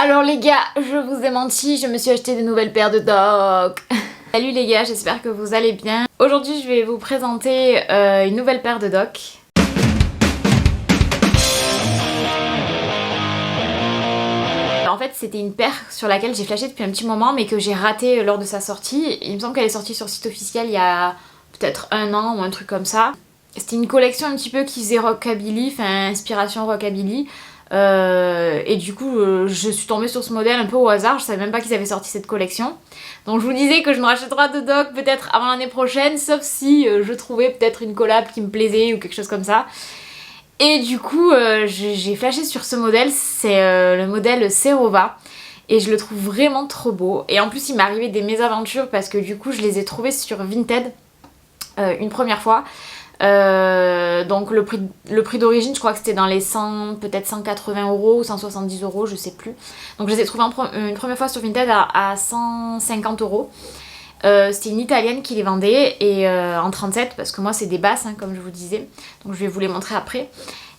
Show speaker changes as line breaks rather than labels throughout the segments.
Alors les gars, je vous ai menti, je me suis acheté des nouvelles paires de Doc. Salut les gars, j'espère que vous allez bien. Aujourd'hui je vais vous présenter une nouvelle paire de Doc. En fait c'était une paire sur laquelle j'ai flashé depuis un petit moment mais que j'ai raté lors de sa sortie. Il me semble qu'elle est sortie sur le site officiel il y a peut-être un an ou un truc comme ça. C'était une collection un petit peu qui faisait rockabilly, enfin inspiration rockabilly. Et du coup je suis tombée sur ce modèle un peu au hasard, je savais même pas qu'ils avaient sorti cette collection. Donc je vous disais que je me rachèterai de Doc peut-être avant l'année prochaine, sauf si je trouvais peut-être une collab qui me plaisait ou quelque chose comme ça. Et du coup j'ai flashé sur ce modèle, c'est le modèle Serova. Et je le trouve vraiment trop beau. Et en plus il m'est arrivé des mésaventures parce que du coup je les ai trouvés sur Vinted une première fois. Donc le prix d'origine je crois que c'était dans les 100, peut-être 180 € ou 170 €, je sais plus. Donc je les ai trouvés une première fois sur Vinted à 150 €. C'était une italienne qui les vendait et en 37 parce que moi c'est des basses hein, comme je vous disais. Donc je vais vous les montrer après.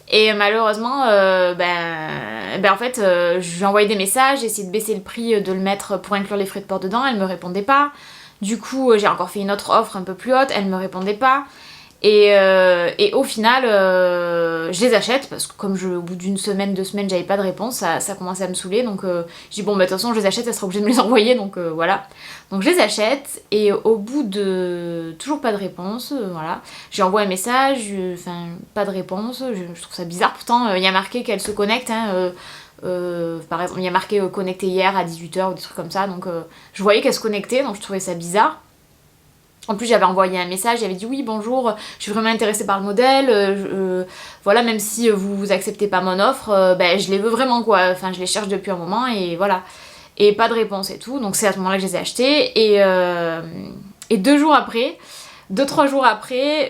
Et malheureusement, en fait, je lui ai envoyé des messages, j'ai essayé de baisser le prix, de le mettre pour inclure les frais de port dedans, elle me répondait pas. Du coup, j'ai encore fait une autre offre un peu plus haute, elle me répondait pas. Et au final, je les achète parce que comme au bout d'une semaine, 2 semaines, j'avais pas de réponse, ça commençait à me saouler. Donc je dis bon, bah de toute façon, je les achète, elle sera obligée de me les envoyer, donc voilà. Donc je les achète et au bout de toujours pas de réponse, voilà. J'ai envoyé un message, enfin pas de réponse, je trouve ça bizarre. Pourtant, il y a marqué qu'elle se connecte, hein, par exemple, il y a marqué connecté hier à 18 h ou des trucs comme ça, donc je voyais qu'elle se connectait, donc je trouvais ça bizarre. En plus j'avais envoyé un message, j'avais dit oui bonjour, je suis vraiment intéressée par le modèle, voilà, même si vous acceptez pas mon offre, je les veux vraiment quoi, enfin je les cherche depuis un moment et voilà. Et pas de réponse et tout, donc c'est à ce moment là que je les ai achetés et 2-3 jours après,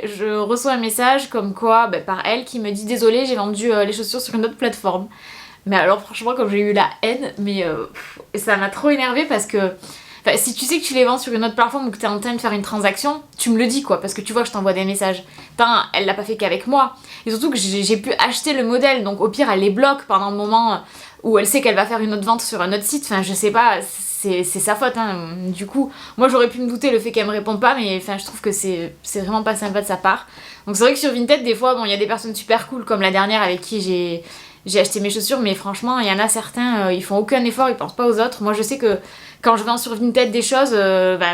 je reçois un message comme quoi, par elle qui me dit désolée j'ai vendu les chaussures sur une autre plateforme. Mais alors franchement comme j'ai eu la haine, mais ça m'a trop énervée parce que enfin, si tu sais que tu les vends sur une autre plateforme ou que tu es en train de faire une transaction, tu me le dis quoi, parce que tu vois que je t'envoie des messages. Putain, elle l'a pas fait qu'avec moi. Et surtout que j'ai pu acheter le modèle, donc au pire elle les bloque pendant le moment où elle sait qu'elle va faire une autre vente sur un autre site. Enfin, je sais pas, c'est sa faute. Hein. Du coup, moi j'aurais pu me douter le fait qu'elle me réponde pas, mais enfin, je trouve que c'est vraiment pas sympa de sa part. Donc c'est vrai que sur Vinted, des fois, bon, il y a des personnes super cool, comme la dernière avec qui j'ai acheté mes chaussures, mais franchement, il y en a certains, ils font aucun effort, ils pensent pas aux autres. Moi, je sais que quand je vends sur Vinted des choses,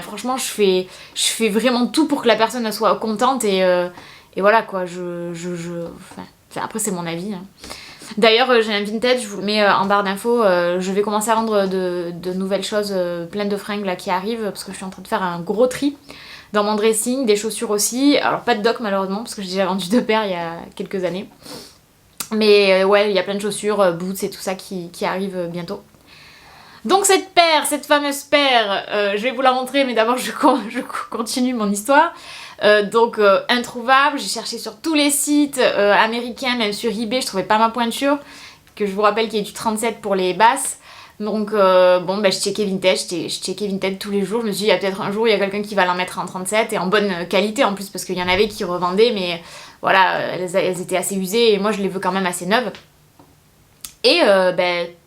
franchement, je fais vraiment tout pour que la personne soit contente et voilà quoi. Enfin, après, c'est mon avis. Hein. D'ailleurs, j'ai un Vinted, je vous le mets en barre d'infos. Je vais commencer à vendre de nouvelles choses, plein de fringues là qui arrivent, parce que je suis en train de faire un gros tri dans mon dressing, des chaussures aussi. Alors, pas de Doc malheureusement, parce que j'ai déjà vendu 2 paires il y a quelques années. Mais ouais, il y a plein de chaussures, boots et tout ça qui arrivent bientôt. Donc cette fameuse paire, je vais vous la montrer, mais d'abord je continue mon histoire. Introuvable, j'ai cherché sur tous les sites américains, même sur eBay, je trouvais pas ma pointure, que je vous rappelle qu'il y a du 37 pour les basses. Donc je checkais Vinted tous les jours, je me suis dit il y a peut-être un jour il y a quelqu'un qui va l'en mettre en 37 et en bonne qualité en plus parce qu'il y en avait qui revendaient mais voilà, elles étaient assez usées et moi je les veux quand même assez neuves. Et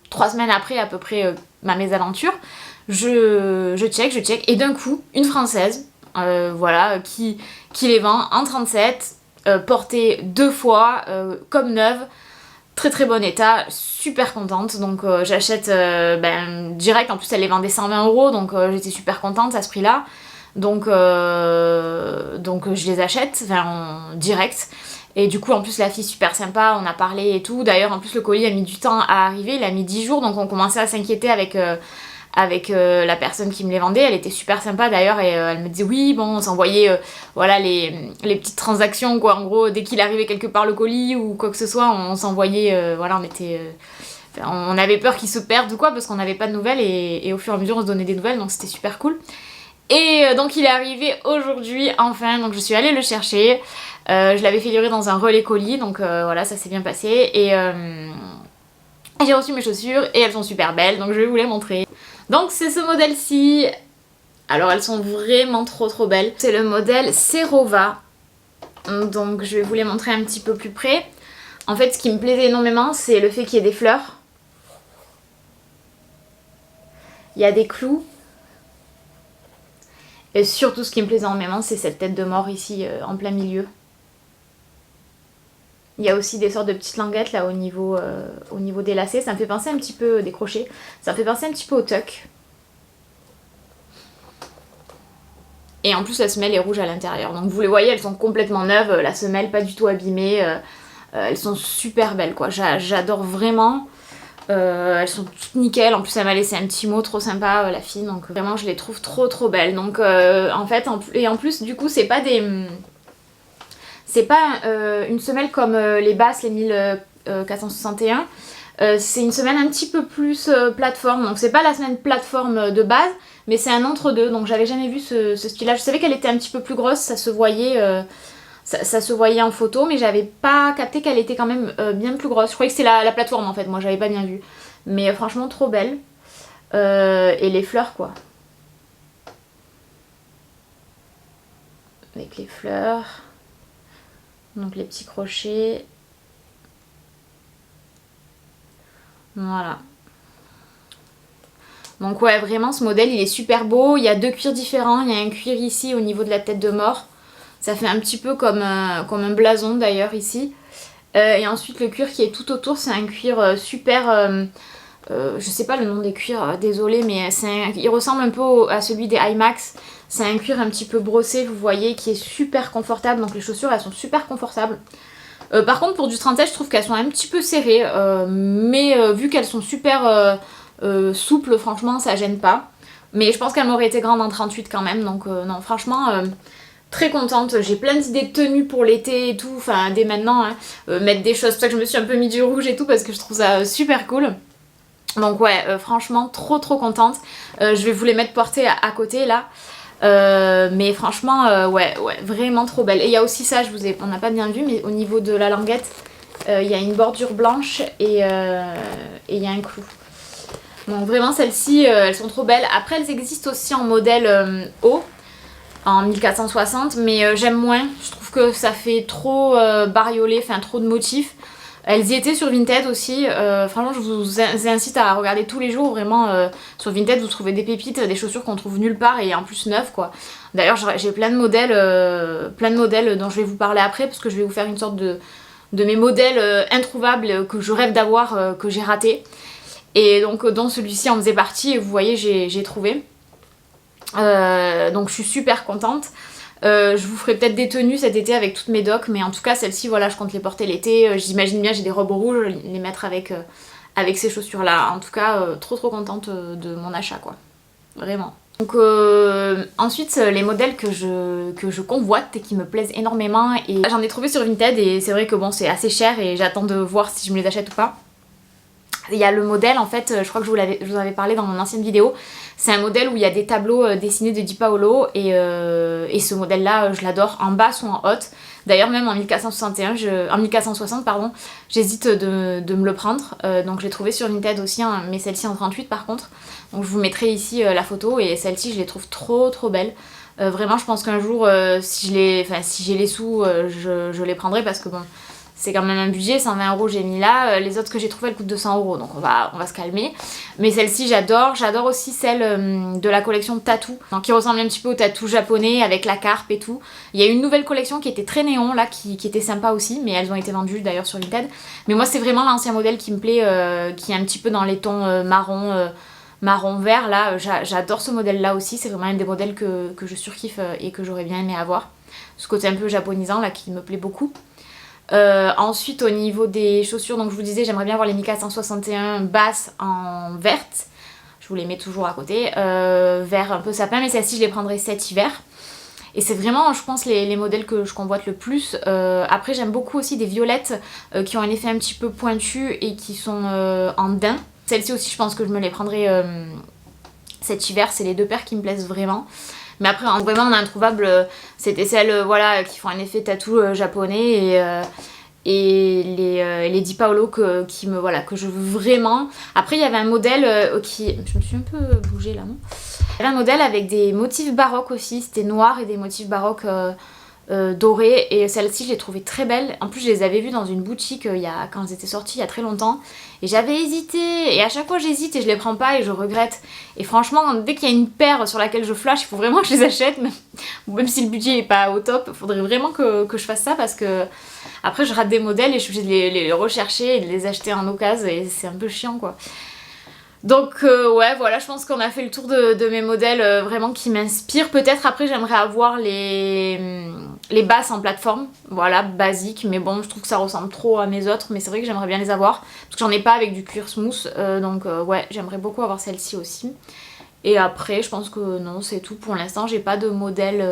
3 semaines après à peu près ma mésaventure, je check et d'un coup une française qui les vend en 37, portée 2 fois, comme neuve, très très bon état, super contente, donc j'achète direct, en plus elle les vendait 120 € donc j'étais super contente à ce prix là, donc je les achète, en direct. Et du coup en plus la fille super sympa, on a parlé et tout, d'ailleurs en plus le colis a mis du temps à arriver, il a mis 10 jours donc on commençait à s'inquiéter avec la personne qui me les vendait, elle était super sympa d'ailleurs et elle me disait oui bon on s'envoyait les petites transactions quoi, en gros dès qu'il arrivait quelque part le colis ou quoi que ce soit on s'envoyait, on avait peur qu'il se perde ou quoi parce qu'on n'avait pas de nouvelles et au fur et à mesure on se donnait des nouvelles donc c'était super cool. Et donc il est arrivé aujourd'hui enfin, donc je suis allée le chercher, je l'avais fait livrer dans un relais colis donc voilà ça s'est bien passé et j'ai reçu mes chaussures et elles sont super belles donc je vais vous les montrer. Donc c'est ce modèle-ci, alors elles sont vraiment trop belles, c'est le modèle Serova, donc je vais vous les montrer un petit peu plus près. En fait ce qui me plaisait énormément c'est le fait qu'il y ait des fleurs. Il y a des clous. Et surtout ce qui me plaît énormément, c'est cette tête de mort ici en plein milieu. Il y a aussi des sortes de petites languettes là au niveau des lacets. Ça me fait penser un petit peu des crochets. Ça me fait penser un petit peu au tuck. Et en plus la semelle est rouge à l'intérieur. Donc vous les voyez, elles sont complètement neuves. La semelle pas du tout abîmée. Elles sont super belles quoi. J'adore vraiment. Elles sont toutes nickel. En plus elle m'a laissé un petit mot trop sympa la fille. Donc vraiment je les trouve trop belles. Donc en fait, en plus du coup c'est pas des... C'est pas une semelle comme les basses, les 1461. C'est une semelle un petit peu plus plateforme. Donc c'est pas la semelle plateforme de base, mais c'est un entre-deux. Donc j'avais jamais vu ce style-là. Je savais qu'elle était un petit peu plus grosse, ça se voyait, ça se voyait en photo, mais j'avais pas capté qu'elle était quand même bien plus grosse. Je croyais que c'était la plateforme en fait, moi j'avais pas bien vu. Mais franchement trop belle. Et les fleurs quoi. Avec les fleurs. Donc les petits crochets. Voilà. Donc ouais, vraiment ce modèle il est super beau. Il y a deux cuirs différents. Il y a un cuir ici au niveau de la tête de mort. Ça fait un petit peu comme un blason d'ailleurs ici. Et ensuite le cuir qui est tout autour, c'est un cuir super... je sais pas le nom des cuirs, désolé, mais il ressemble un peu à celui des IMAX. C'est un cuir un petit peu brossé, vous voyez, qui est super confortable. Donc les chaussures, elles sont super confortables. Par contre, pour du 37, je trouve qu'elles sont un petit peu serrées. Mais vu qu'elles sont super souples, franchement, ça gêne pas. Mais je pense qu'elles m'auraient été grandes en 38 quand même. Donc non, franchement, très contente. J'ai plein d'idées de tenues pour l'été et tout. Enfin, dès maintenant, hein. Mettre des choses. C'est pour ça que je me suis un peu mis du rouge et tout, parce que je trouve ça super cool. Donc ouais, franchement, trop contente. Je vais vous les mettre portées à côté, là. Mais franchement ouais vraiment trop belle. Et il y a aussi ça, on n'a pas bien vu, mais au niveau de la languette il y a une bordure blanche et il y a un clou. Donc vraiment celles-ci elles sont trop belles. Après elles existent aussi en modèle haut en 1460, mais j'aime moins. Je trouve que ça fait trop bariolé, enfin trop de motifs. Elles y étaient sur Vinted aussi. Franchement, je vous incite à regarder tous les jours. Vraiment, sur Vinted, vous trouvez des pépites, des chaussures qu'on trouve nulle part et en plus neuves, quoi. D'ailleurs, j'ai plein de modèles dont je vais vous parler après, parce que je vais vous faire une sorte de mes modèles introuvables que je rêve d'avoir, que j'ai raté. Et donc, dont celui-ci en faisait partie. Et vous voyez, j'ai trouvé. Donc, je suis super contente. Je vous ferai peut-être des tenues cet été avec toutes mes docs, mais en tout cas celles-ci voilà je compte les porter l'été. J'imagine bien j'ai des robes rouges, les mettre avec ces chaussures là. En tout cas trop contente de mon achat quoi, vraiment. Donc ensuite les modèles que je convoite et qui me plaisent énormément, et j'en ai trouvé sur Vinted et c'est vrai que bon c'est assez cher et j'attends de voir si je me les achète ou pas. Il y a le modèle en fait, je crois que je vous avais parlé dans mon ancienne vidéo. C'est un modèle où il y a des tableaux dessinés de Di Paolo et ce modèle là je l'adore en basse ou en haute. D'ailleurs même en 1460 pardon, j'hésite de me le prendre. Donc je l'ai trouvé sur Vinted aussi, hein, mais celle-ci en 38 par contre. Donc je vous mettrai ici la photo, et celle-ci je les trouve trop belles. Vraiment je pense qu'un jour si j'ai les sous je les prendrai, parce que bon c'est quand même un budget, 120 € j'ai mis là. Les autres que j'ai trouvées elles coûtent 200 €, donc on va se calmer. Mais celle-ci j'adore. J'adore aussi celle de la collection Tattoo, donc qui ressemble un petit peu au tattoo japonais avec la carpe et tout. Il y a une nouvelle collection qui était très néon là, qui était sympa aussi, mais elles ont été vendues d'ailleurs sur Vinted. Mais moi c'est vraiment l'ancien modèle qui me plaît, qui est un petit peu dans les tons marron vert là. J'adore ce modèle là aussi, c'est vraiment un des modèles que je surkiffe et que j'aurais bien aimé avoir. Ce côté un peu japonisant là qui me plaît beaucoup. Ensuite au niveau des chaussures, donc je vous disais j'aimerais bien avoir les 1461 basses en verte. Je vous les mets toujours à côté, vert un peu sapin, mais celles-ci je les prendrai cet hiver. Et c'est vraiment je pense les modèles que je convoite le plus. Après j'aime beaucoup aussi des violettes qui ont un effet un petit peu pointu et qui sont en daim. Celles-ci aussi je pense que je me les prendrai cet hiver, c'est les deux paires qui me plaisent vraiment. Mais après, vraiment en introuvable, c'était celles voilà, qui font un effet tattoo japonais et les Di Paolo que je veux vraiment. Après, il y avait un modèle qui... Je me suis un peu bougée là, non ? Il y avait un modèle avec des motifs baroques aussi, c'était noir et des motifs baroques dorées, et celles-ci je les trouvais très belles. En plus je les avais vues dans une boutique quand elles étaient sorties il y a très longtemps, et j'avais hésité, et à chaque fois j'hésite et je les prends pas et je regrette. Et franchement dès qu'il y a une paire sur laquelle je flash, il faut vraiment que je les achète, même si le budget est pas au top, il faudrait vraiment que je fasse ça, parce que après je rate des modèles et je suis obligée de les rechercher et de les acheter en occasion, et c'est un peu chiant quoi. Donc ouais, voilà, je pense qu'on a fait le tour de mes modèles vraiment qui m'inspirent. Peut-être après j'aimerais avoir les basses en plateforme, voilà, basiques, mais bon, je trouve que ça ressemble trop à mes autres, mais c'est vrai que j'aimerais bien les avoir, parce que j'en ai pas avec du cuir smooth, donc ouais, j'aimerais beaucoup avoir celle-ci aussi. Et après, je pense que non, c'est tout pour l'instant, j'ai pas de modèle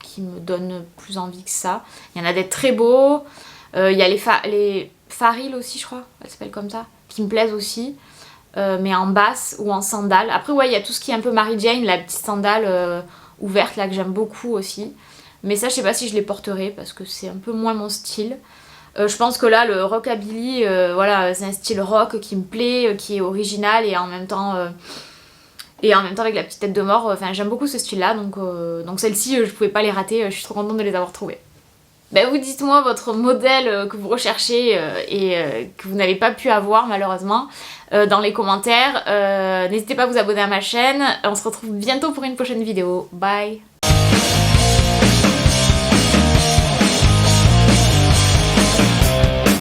qui me donne plus envie que ça. Il y en a des très beaux, il y a les Faril aussi, je crois, elles s'appellent comme ça, qui me plaisent aussi. Mais en basse ou en sandales. Après ouais, il y a tout ce qui est un peu Mary Jane, la petite sandale ouverte là que j'aime beaucoup aussi. Mais ça je sais pas si je les porterai parce que c'est un peu moins mon style. Je pense que là le rockabilly, voilà, c'est un style rock qui me plaît, qui est original et en même temps avec la petite tête de mort. Enfin j'aime beaucoup ce style là, donc celle-ci je pouvais pas les rater, je suis trop contente de les avoir trouvées. Ben vous dites-moi votre modèle que vous recherchez et que vous n'avez pas pu avoir malheureusement dans les commentaires. N'hésitez pas à vous abonner à ma chaîne. On se retrouve bientôt pour une prochaine vidéo. Bye!